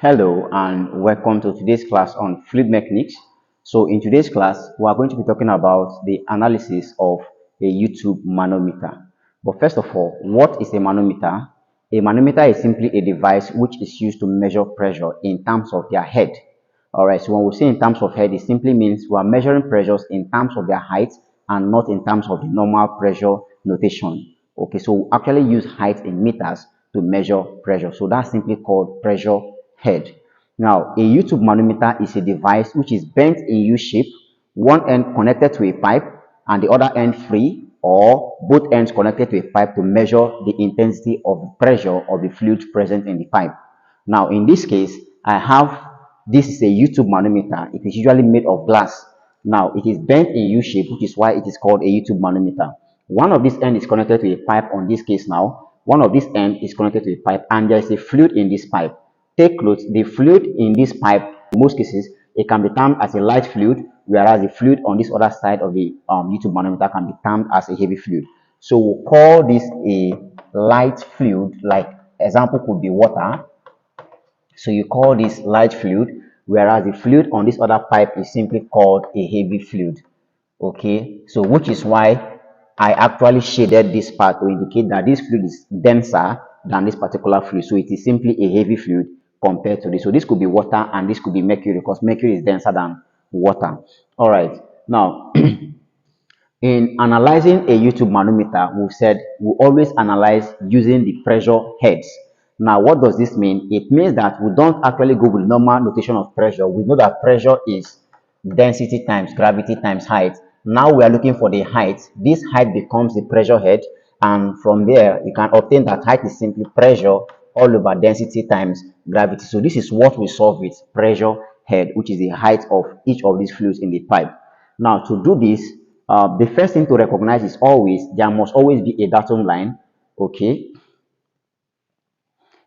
Hello and welcome to today's class on fluid mechanics. So in today's class, we are going to be talking about the analysis of a U-Tube manometer. But first of all, what is a manometer? A manometer is simply a device which is used to measure pressure in terms of their head. Alright, so when we say in terms of head, it simply means we are measuring pressures in terms of their height and not in terms of the normal pressure notation. Okay, so we actually use height in meters to measure pressure. So that's simply called pressure head. Now, a U-Tube manometer is a device which is bent in U shape, one end connected to a pipe and the other end free, or both ends connected to a pipe to measure the intensity of the pressure of the fluid present in the pipe. Now, in this case, this is a U-Tube manometer. It is usually made of glass. Now, it is bent in U shape, which is why it is called a U-Tube manometer. One of these end is connected to a pipe on this case now. One of these end is connected to a pipe, and there is a fluid in this pipe. Take note, the fluid in this pipe, in most cases, it can be termed as a light fluid, whereas the fluid on this other side of the U-Tube manometer can be termed as a heavy fluid. So we'll call this a light fluid, like example could be water. So you call this light fluid, whereas the fluid on this other pipe is simply called a heavy fluid. Okay, so which is why I actually shaded this part to indicate that this fluid is denser than this particular fluid. So it is simply a heavy fluid compared to this. So this could be water and this could be mercury, because mercury is denser than water. All right, now in analyzing a U-Tube manometer, we've said we always analyze using the pressure heads. Now, what does this mean? It means that we don't actually go with normal notation of pressure. We know that pressure is density times gravity times height. Now we are looking for the height. This height becomes the pressure head, and from there you can obtain that height is simply pressure all over density times gravity. So this is what we solve with pressure head, which is the height of each of these fluids in the pipe. Now, to do this, the first thing to recognize is always there must always be a datum line. Okay,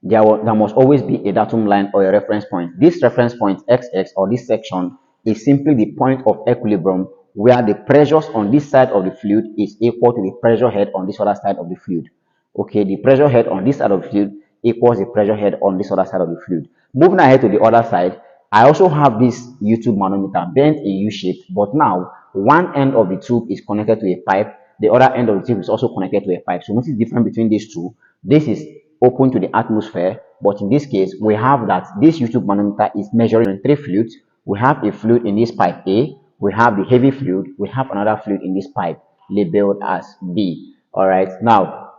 there must always be a datum line or a reference point. This reference point XX, or this section, is simply the point of equilibrium where the pressures on this side of the fluid is equal to the pressure head on this other side of the fluid. Okay, the pressure head on this side of the fluid equals the pressure head on this other side of the fluid. Moving ahead to the other side, I also have this U-Tube manometer bent in U shape, but now one end of the tube is connected to a pipe, the other end of the tube is also connected to a pipe. So notice the difference between these two. This is open to the atmosphere, but in this case we have that this U-Tube manometer is measuring three fluids. We have a fluid in this pipe A, we have the heavy fluid, we have another fluid in this pipe labeled as B. All right, now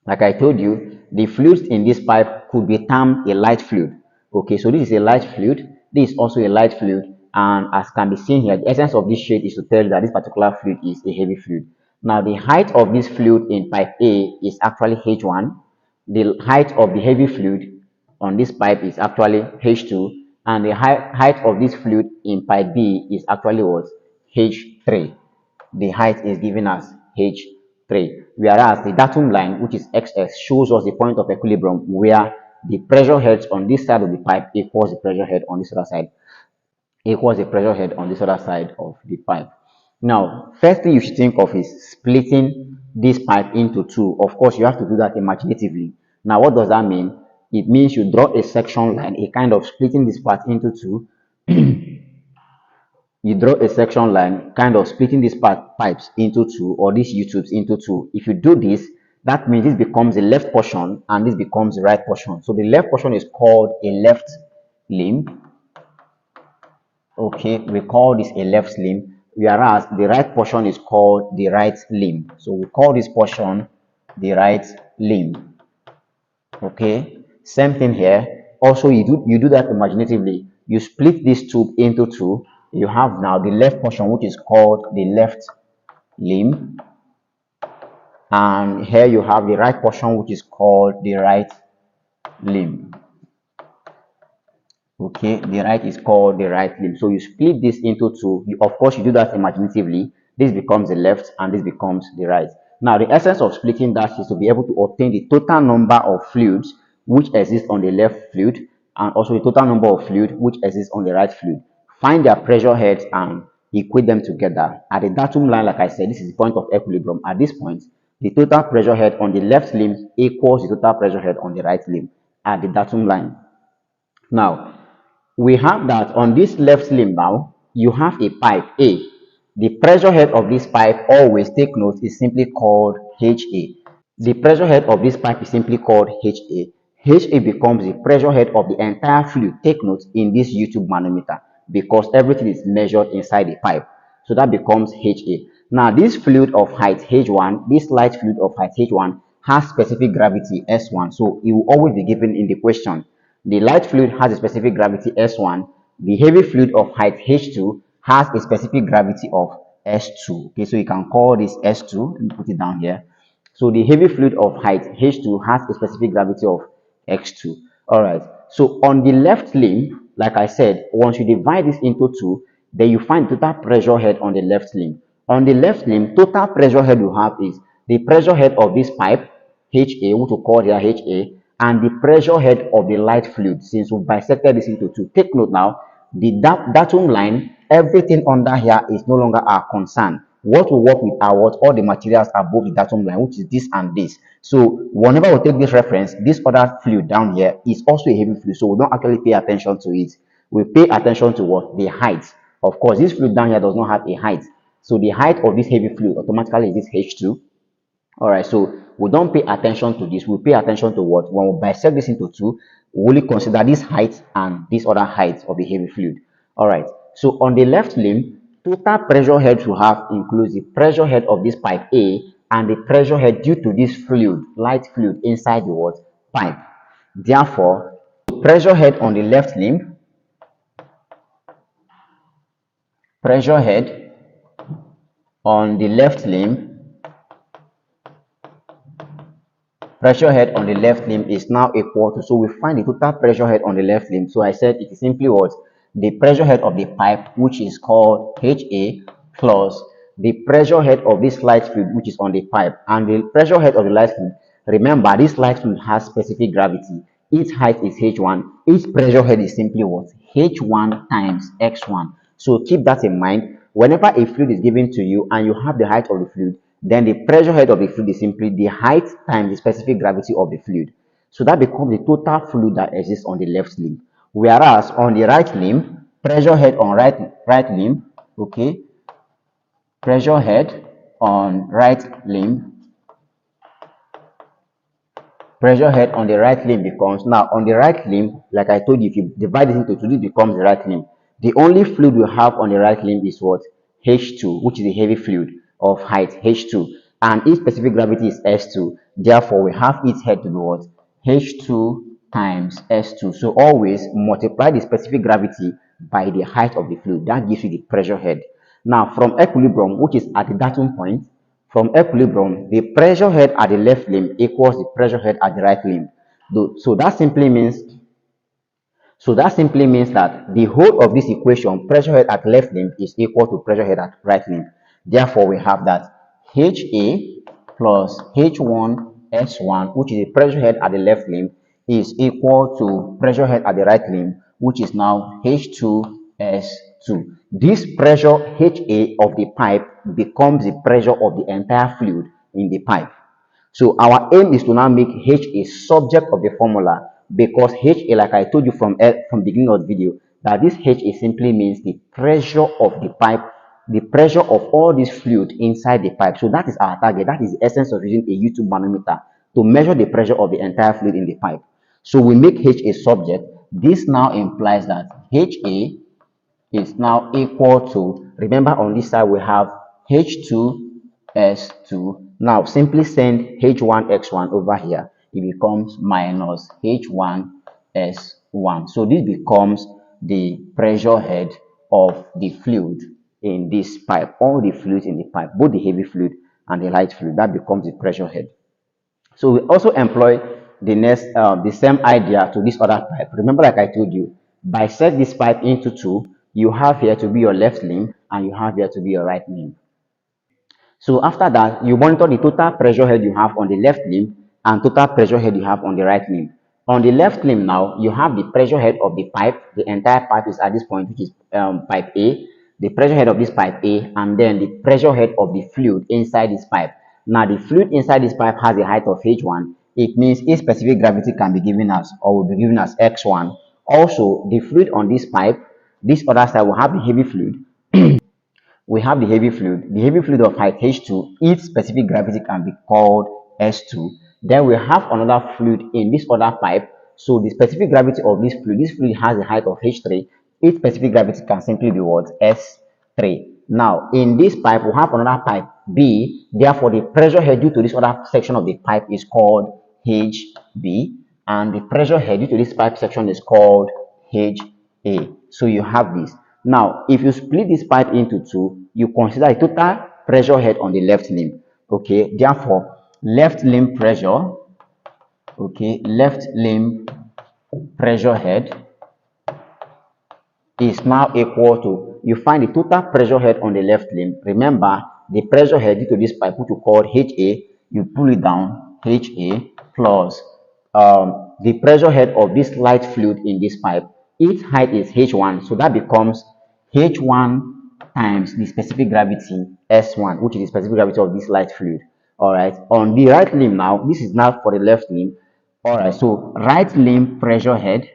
like I told you, the fluids in this pipe could be termed a light fluid. Okay, so this is a light fluid, this is also a light fluid, and as can be seen here, the essence of this shade is to tell you that this particular fluid is a heavy fluid. Now the height of this fluid in pipe A is actually H1, the height of the heavy fluid on this pipe is actually H2, and the height of this fluid in pipe B is actually what? H3. The height is given as H3, whereas the datum line, which is XX, shows us the point of equilibrium where the pressure heads on this side of the pipe equals the pressure head on this other side of the pipe. Now, first thing you should think of is splitting this pipe into two. Of course, you have to do that imaginatively. Now, what does that mean? It means you draw a section line, a kind of splitting this part into two. You draw a section line, kind of splitting these pipes into two, or these U-tubes into two. If you do this, that means this becomes the left portion and this becomes the right portion. So the left portion is called a left limb. Okay, we call this a left limb, whereas the right portion is called the right limb. So we call this portion the right limb. Okay, same thing here. Also, you do that imaginatively. You split this tube into two. You have now the left portion, which is called the left limb, and here you have the right portion, which is called the right limb. Okay, the right is called the right limb. So you split this into two. Of course, you do that imaginatively. This becomes the left and this becomes the right. Now, the essence of splitting that is to be able to obtain the total number of fluids which exist on the left fluid, and also the total number of fluid which exists on the right fluid. Find their pressure heads and equate them together. At the datum line, like I said, this is the point of equilibrium. At this point, the total pressure head on the left limb equals the total pressure head on the right limb at the datum line. Now, we have that on this left limb now, you have a pipe A. The pressure head of this pipe, always take note, is simply called HA. The pressure head of this pipe is simply called HA. HA becomes the pressure head of the entire fluid. Take note in this U-Tube manometer because everything is measured inside the pipe. So that becomes HA. Now this fluid of height H1, this light fluid of height H1 has specific gravity S1. So it will always be given in the question. The light fluid has a specific gravity S1. The heavy fluid of height H2 has a specific gravity of S2. Okay, so you can call this S2. Let me put it down here. So the heavy fluid of height H2 has a specific gravity of X2. All right. So on the left limb, like I said, once you divide this into two, then you find total pressure head on the left limb. On the left limb, total pressure head you have is the pressure head of this pipe, HA, which we call here HA, and the pressure head of the light fluid. Since we bisected this into two, take note now, the datum line, everything under here is no longer our concern. What we work with are what all the materials above the datum line, which is this and this. So whenever we take this reference, this other fluid down here is also a heavy fluid, so we don't actually pay attention to it. We pay attention to what? The height. Of course, this fluid down here does not have a height, so the height of this heavy fluid automatically is this H2. All right, so we don't pay attention to this. We pay attention to what? When we bisect this into two, we only consider this height and this other height of the heavy fluid. All right, so on the left limb, total pressure head you have includes the pressure head of this pipe A and the pressure head due to this fluid, light fluid inside the what? Pipe. Therefore, pressure head on the left limb, pressure head on the left limb pressure head on the left limb is now equal to, so we find the total pressure head on the left limb. So I said it is simply what? The pressure head of the pipe, which is called HA, plus the pressure head of this light fluid, which is on the pipe. And the pressure head of the light fluid, remember this light fluid has specific gravity. Its height is H1. Its pressure head is simply what? H1 times X1. So keep that in mind. Whenever a fluid is given to you and you have the height of the fluid, then the pressure head of the fluid is simply the height times the specific gravity of the fluid. So that becomes the total fluid that exists on the left limb. Whereas on the right limb, pressure head on right limb, okay, pressure head on right limb, pressure head on the right limb becomes, now on the right limb, like I told you, if you divide it into two, this becomes the right limb. The only fluid we have on the right limb is what? H2, which is the heavy fluid of height H2, and its specific gravity is S2. Therefore, we have its head to be what? H2 times S2. So always multiply the specific gravity by the height of the fluid. That gives you the pressure head. Now, from equilibrium, which is at the datum point, from equilibrium, the pressure head at the left limb equals the pressure head at the right limb. So that simply means that the whole of this equation, pressure head at left limb is equal to pressure head at right limb. Therefore, we have that HA plus H1 S1, which is the pressure head at the left limb, is equal to pressure head at the right limb, which is now H2 S2. This pressure HA of the pipe becomes the pressure of the entire fluid in the pipe. So our aim is to now make H a subject of the formula, because HA, like I told you from the beginning of the video, that this HA simply means the pressure of the pipe, the pressure of all this fluid inside the pipe. So that is our target. That is the essence of using a U-Tube manometer, to measure the pressure of the entire fluid in the pipe. So we make H a subject. This now implies that HA is now equal to, remember on this side we have H2S2. Now simply send H1X1 over here. It becomes minus H1S1. So this becomes the pressure head of the fluid in this pipe. All the fluids in the pipe, both the heavy fluid and the light fluid, that becomes the pressure head. So we also employ the same idea to this other pipe. Remember, like I told you, bisect this pipe into two. You have here to be your left limb and you have here to be your right limb. So after that, you monitor the total pressure head you have on the left limb and total pressure head you have on the right limb. On the left limb now, you have the pressure head of the pipe. The entire pipe is at this point, which is pipe A. The pressure head of this pipe A, and then the pressure head of the fluid inside this pipe. Now, the fluid inside this pipe has a height of H1. It means its specific gravity can be given as, or will be given as X1, Also, the fluid on this pipe, this other side will have the heavy fluid. We have the heavy fluid. The heavy fluid of height H2, its specific gravity can be called S2. Then we have another fluid in this other pipe. So the specific gravity of this fluid has a height of H3. Its specific gravity can simply be what? S3. Now, in this pipe, we have another pipe B. Therefore, the pressure head due to this other section of the pipe is called HB. And the pressure head due to this pipe section is called HA. So you have this. Now, if you split this pipe into two, you consider a total pressure head on the left limb. Okay, therefore, left limb pressure, okay, left limb pressure head is now equal to, you find the total pressure head on the left limb. Remember, the pressure head due to this pipe, which we call HA, you pull it down, HA plus the pressure head of this light fluid in this pipe. Its height is H1, so that becomes H1 times the specific gravity S1, which is the specific gravity of this light fluid. All right, on the right limb now, this is now for the left limb. All right, so right limb pressure head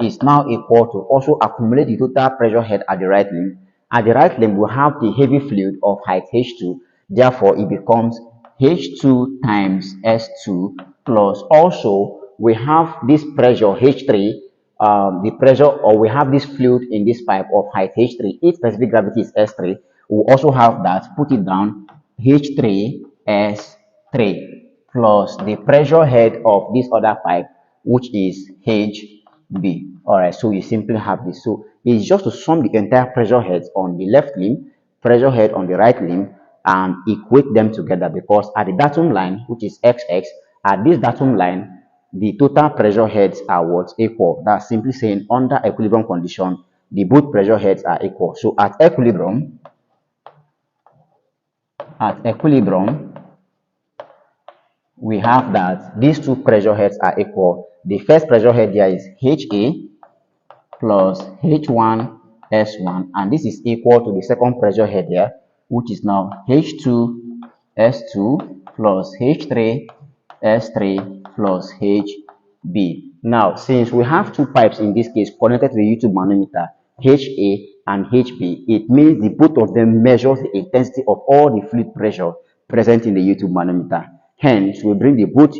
is now equal to, also accumulate the total pressure head at the right limb. At the right limb, we have the heavy fluid of height H2. Therefore, it becomes H2 times S2 plus, also we have this pressure H3, the pressure, or we have this fluid in this pipe of height H3. Its specific gravity is S3. We also have that, put it down, H3 S3 plus the pressure head of this other pipe, which is HB. All right, so you simply have this. So it's just to sum the entire pressure heads on the left limb, pressure head on the right limb, and equate them together, because at the datum line, which is XX, at this datum line, the total pressure heads are what? Equal. That's simply saying under equilibrium condition, the both pressure heads are equal. So at equilibrium, we have that these two pressure heads are equal. The first pressure head here is HA plus H1 S1, and this is equal to the second pressure head here, which is now H2 S2 plus H3 S3 plus HB. Now, since we have two pipes in this case connected to the U-Tube manometer, HA and HB, it means the both of them measure the intensity of all the fluid pressure present in the U-Tube manometer. Hence, we bring the both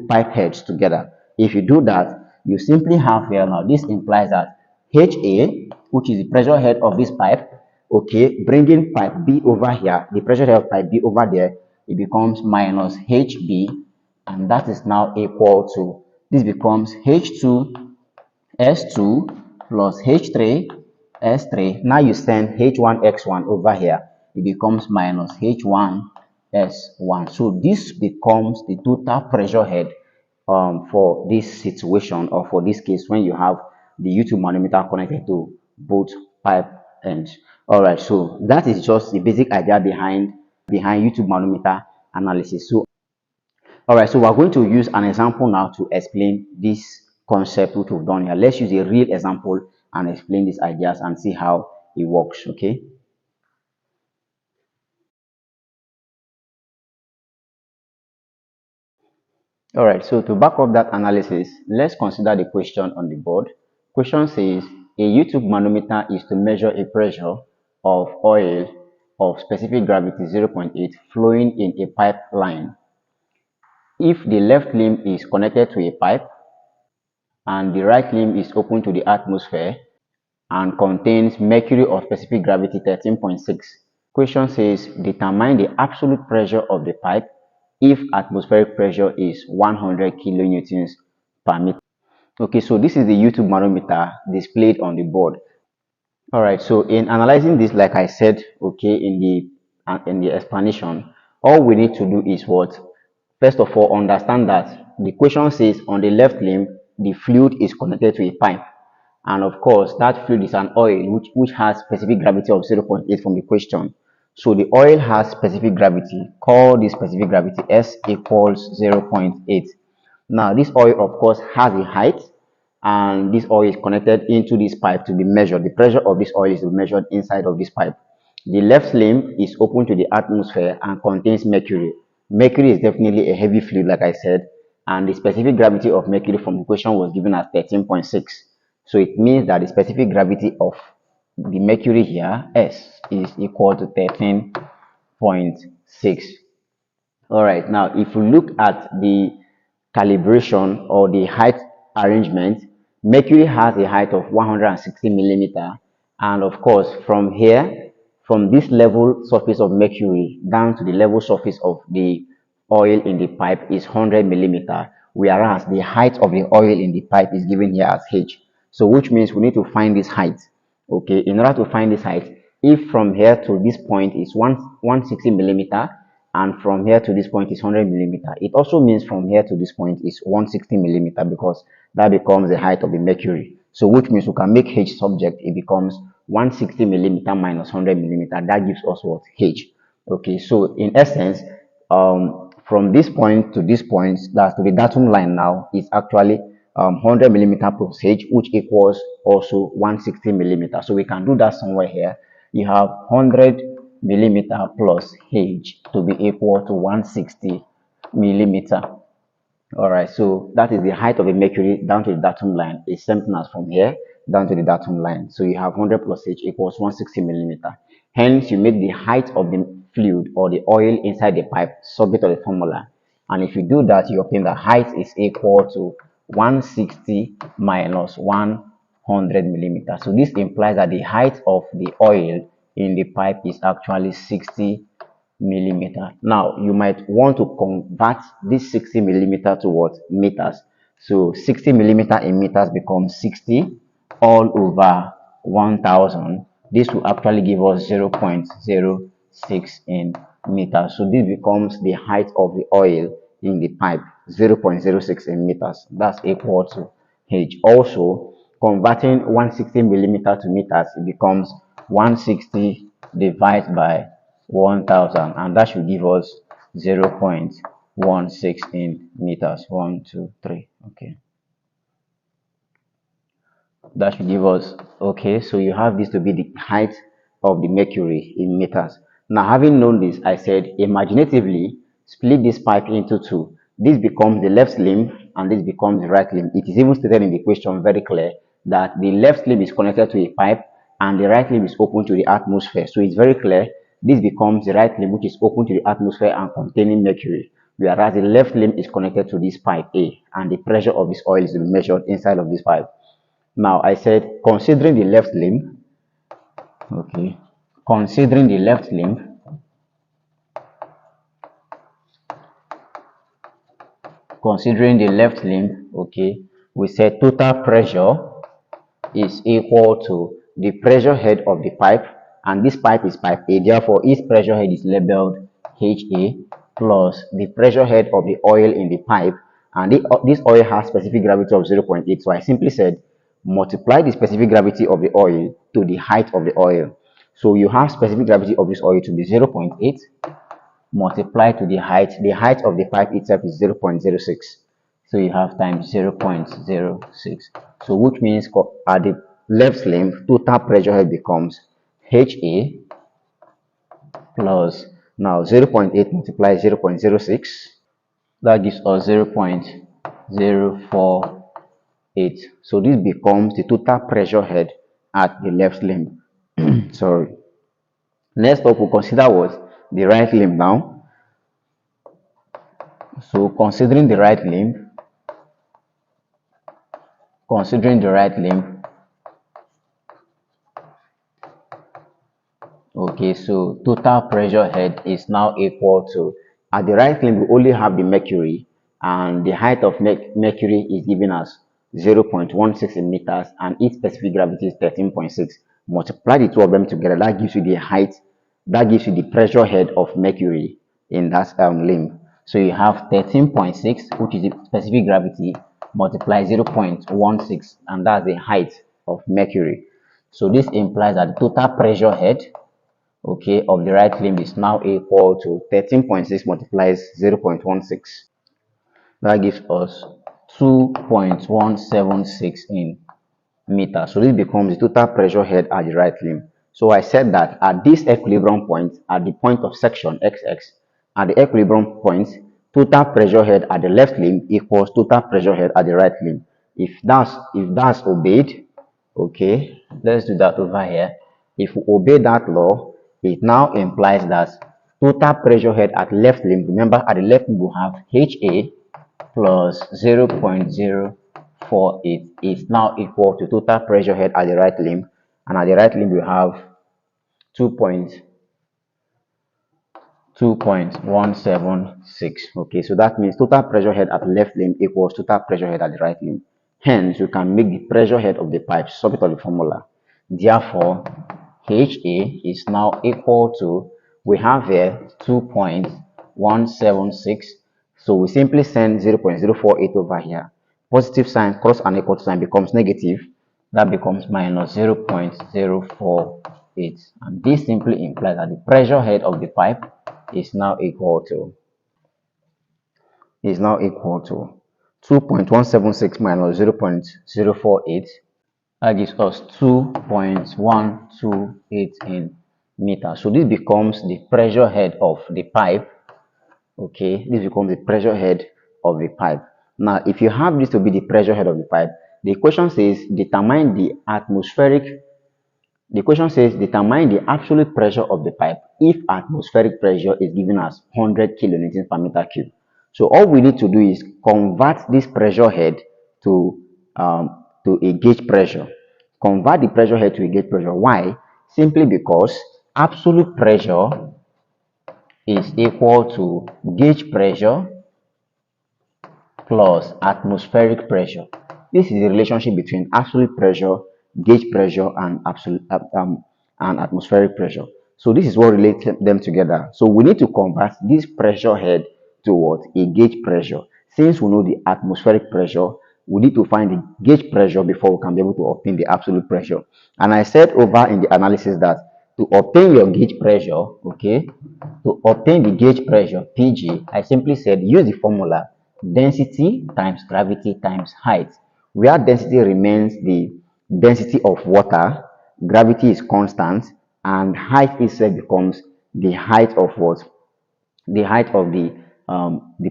pipe heads together. If you do that, you simply have here now, this implies that HA, which is the pressure head of this pipe, okay, bringing pipe B over here, the pressure head of pipe B over there, it becomes minus HB, and that is now equal to, this becomes H2 S2 plus H3 S3. Now you send H1 X1 over here, it becomes minus H1 S1. So this becomes the total pressure head for this situation, or for this case when you have the U-Tube manometer connected to both pipe ends. All right, so that is just the basic idea behind U-Tube manometer analysis. So all right, so we're going to use an example now to explain this concept which we've done here. Let's use a real example and explain these ideas and see how it works. Okay. All right, so to back up that analysis, let's consider the question on the board. Question says a U-Tube manometer is to measure a pressure of oil of specific gravity 0.8 flowing in a pipeline. If the left limb is connected to a pipe and the right limb is open to the atmosphere and contains mercury of specific gravity 13.6. Question says determine the absolute pressure of the pipe if atmospheric pressure is 100 kilonewtons per meter. Okay, so this is the U-Tube manometer displayed on the board. All right, so in analyzing this, like I said, okay, in the explanation, all we need to do is what? First of all, understand that the question says on the left limb, the fluid is connected to a pipe. And of course, that fluid is an oil which has specific gravity of 0.8 from the question. So the oil has specific gravity. Call this specific gravity S equals 0.8. Now, this oil, of course, has a height, and this oil is connected into this pipe to be measured. The pressure of this oil is measured inside of this pipe. The left limb is open to the atmosphere and contains mercury. Mercury is definitely a heavy fluid, like I said. and the specific gravity of Mercury from the question was given as 13.6. So it means that the specific gravity of the Mercury here, S, is equal to 13.6. All right, now if we look at the calibration or the height arrangement, Mercury has a height of 160 millimeter, and of course from here, from this level surface of Mercury down to the level surface of the oil in the pipe is 100 millimeter, whereas the height of the oil in the pipe is given here as H. So which means we need to find this height. Okay, in order to find this height, if from here to this point is 160 millimeter, and from here to this point is 100 millimeter, it also means from here to this point is 160 millimeter, because that becomes the height of the Mercury. So which means we can make H subject, it becomes 160 millimeter minus 100 millimeter. That gives us what? H. Okay, so in essence, from this point to this point, that's to the datum line now, is actually 100 millimeter plus H, which equals also 160 millimeter. So we can do that somewhere here. You have 100 millimeter plus H to be equal to 160 millimeter. All right, so that is the height of the Mercury down to the datum line. It's same thing as from here down to the datum line. So you have 100 plus H equals 160 millimeter. Hence, you make the height of the fluid or the oil inside the pipe subject to the formula. And if you do that, you obtain the height is equal to 160 minus 100 millimeter. So this implies that the height of the oil in the pipe is actually 60 millimeter. Now you might want to convert this 60 millimeter to what? Meters. So 60 millimeter in meters becomes 60 all over 1000. This will actually give us 0.06 in meters. So this becomes the height of the oil in the pipe, 0.06 in meters. That's equal to H. Also, converting 160 millimeter to meters, it becomes 160 divided by 1000, and that should give us 0.16 in meters. 1 2 3. Okay, that should give us, okay, so you have this to be the height of the Mercury in meters. Now, having known this, I said imaginatively split this pipe into two. This becomes the left limb and this becomes the right limb. It is even stated in the question very clear that the left limb is connected to a pipe and the right limb is open to the atmosphere. So it's very clear this becomes the right limb, which is open to the atmosphere and containing Mercury, whereas the left limb is connected to this pipe A, and the pressure of this oil is measured inside of this pipe. Now I said considering the left limb, okay, considering the left limb, okay, we said total pressure is equal to the pressure head of the pipe, and this pipe is pipe A, therefore its pressure head is labeled HA, plus the pressure head of the oil in the pipe, and this oil has specific gravity of 0.8. So I simply said multiply the specific gravity of the oil to the height of the oil. So you have specific gravity of this oil to be 0.8 multiplied to the height. The height of the pipe itself is 0.06. So you have times 0.06. So which means at the left limb, total pressure head becomes HA plus, now 0.8 multiplied 0.06. That gives us 0.048. So this becomes the total pressure head at the left limb. Sorry. Next up, we'll consider what? The right limb now. So considering the right limb, okay, so total pressure head is now equal to, at the right limb we only have the Mercury, and the height of Mercury is given as 0.16 in meters, and its specific gravity is 13.6. Multiply the two of them together, that gives you the height, that gives you the pressure head of Mercury in that limb. So you have 13.6, which is the specific gravity, multiply 0.16, and that's the height of Mercury. So this implies that the total pressure head, okay, of the right limb is now equal to 13.6 multiplies 0.16. That gives us 2.176 in meters. So this becomes the total pressure head at the right limb. So I said that at this equilibrium point, at the point of section XX, at the equilibrium point, total pressure head at the left limb equals total pressure head at the right limb. If that's obeyed, okay, let's do that over here. If we obey that law, it now implies that total pressure head at left limb, remember at the left limb we have HA plus 0.048 is now equal to total pressure head at the right limb, and at the right limb we have 2.176. Okay, so that means total pressure head at left limb equals total pressure head at the right limb. Hence, you can make the pressure head of the pipe, substitute the formula. Therefore, HA is now equal to, we have here 2.176. So we simply send 0.048 over here. Positive sign cross an equal sign becomes negative. That becomes minus 0.048. And this simply implies that the pressure head of the pipe is now equal to 2.176 minus 0.048. That gives us 2.128 in meters. So this becomes the pressure head of the pipe. Okay, this becomes the pressure head of the pipe. Now, if you have this to be the pressure head of the pipe, the question says determine the absolute pressure of the pipe if atmospheric pressure is given as 100 kilonewtons per meter cube. So all we need to do is convert this pressure head to a gauge pressure. Convert the pressure head to a gauge pressure. Why? Simply because absolute pressure is equal to gauge pressure plus atmospheric pressure. This is the relationship between absolute pressure, gauge pressure, and atmospheric pressure. So this is what relates them together. So we need to convert this pressure head to what? A gauge pressure. Since we know the atmospheric pressure, we need to find the gauge pressure before we can be able to obtain the absolute pressure. And I said over in the analysis that to obtain your gauge pressure, okay, to obtain the gauge pressure, PG, I simply said use the formula density times gravity times height, where density remains the density of water, gravity is constant, and height itself becomes the height of what? The height of the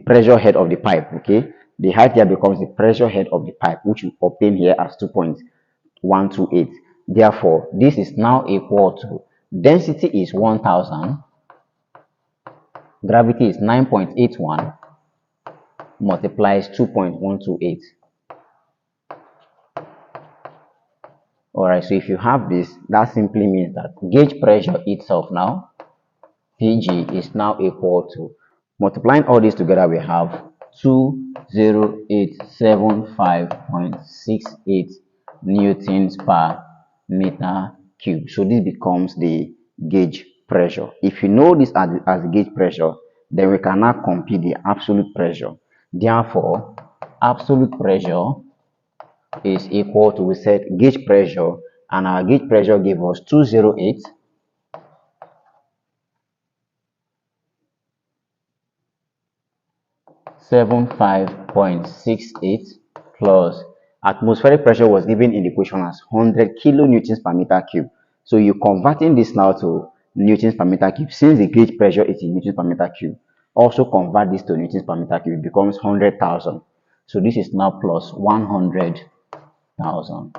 pressure head of the pipe. Okay, the height here becomes the pressure head of the pipe, which we obtain here as 2.128. Therefore, this is now equal to density is 1000, gravity is 9.81 multiplies 2.128. Alright, so if you have this, that simply means that gauge pressure itself now, Pg, is now equal to, multiplying all this together, we have 20875.68 newtons per meter cube. So this becomes the gauge pressure. If you know this as gauge pressure, then we can now compute the absolute pressure. Therefore, absolute pressure is equal to, we said, gauge pressure, and our gauge pressure gave us 208.75.68 plus atmospheric pressure was given in the equation as 100 kilonewtons per meter cube. So you're converting this now to newtons per meter cube. Since the gauge pressure is in newtons per meter cube, also convert this to newtons per meter cube. It becomes 100,000. So this is now plus 100,000.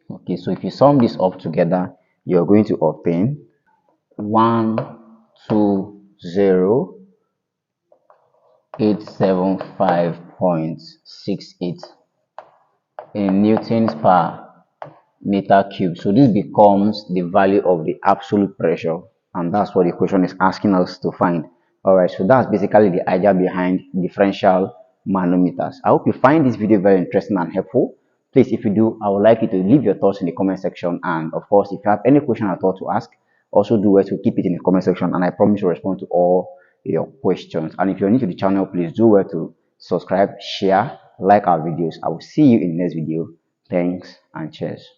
Okay, so if you sum this up together, you're going to obtain 120,875.68 in newtons per meter cube. So this becomes the value of the absolute pressure, and that's what the question is asking us to find. Alright, so that's basically the idea behind differential manometers. I hope you find this video very interesting and helpful. Please, if you do, I would like you to leave your thoughts in the comment section, and of course, if you have any question at all to ask, also do well to keep it in the comment section, and I promise to respond to all your questions. And if you're new to the channel, please do well to subscribe, share, like our videos. I will see you in the next video. Thanks and cheers.